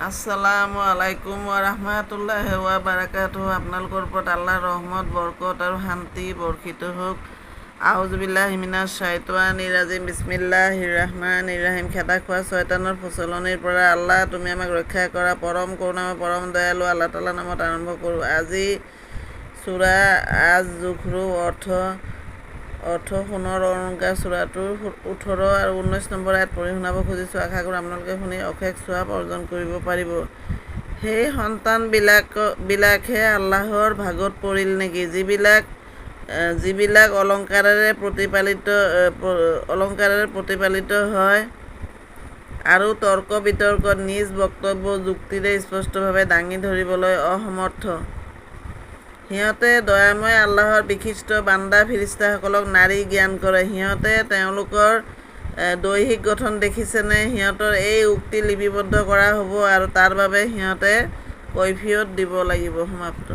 আসসালামু আলাইকুম ওয়া বাৰাকাতুহু। আপোনালোকৰ ওপৰত আল্লাহৰ ৰহমত, বৰকত আৰু শান্তি বৰ্ষিত হওক। আউযু বিল্লাহি মিনাশ শাইতানিৰ ৰাজিম। বিসমিল্লাহিৰ ৰাহমানিৰ ৰাহিম। খেদা খোৱা শয়তানৰ প্ৰচলনিৰ পৰা আল্লাহ তুমি আমাক ৰক্ষা কৰা। পৰম কৰুণাময়, পৰম দয়ালু আল্লাহ তাআলাৰ নামত আৰম্ভ কৰোঁ। আজি সূৰা আজ-জুখৰুফ অৰ্থ সোণৰ অলংকাৰ। সূৰাটোৰ ১৮ আৰু ১৯ নম্বৰ আয়াত পঢ়ি শুনাব খুজিছোঁ। আশা কৰোঁ আপোনালোকে শুনি অশেষ সৱাব অৰ্জন কৰিব পাৰিব। সেই সন্তানবিলাকহে আল্লাহৰ ভাগত পৰিল নেকি, যিবিলাক অলংকাৰেৰে প্ৰতিপালিত হয় আৰু তৰ্ক বিতৰ্কত নিজ বক্তব্য যুক্তিৰে স্পষ্টভাৱে দাঙি ধৰিবলৈ অসমৰ্থ। সিহঁতে দয়াময় আল্লাহৰ বিশিষ্ট বান্দা ফিৰিষ্তাসকলক নাৰী জ্ঞান কৰে। সিহঁতে তেওঁলোকৰ দৈহিক গঠন দেখিছেনে? সিহঁতৰ এই উক্তি লিপিবদ্ধ কৰা হ'ব আৰু তাৰ বাবে সিহঁতে কৈফিয়ত দিব লাগিব। সমাপ্ত।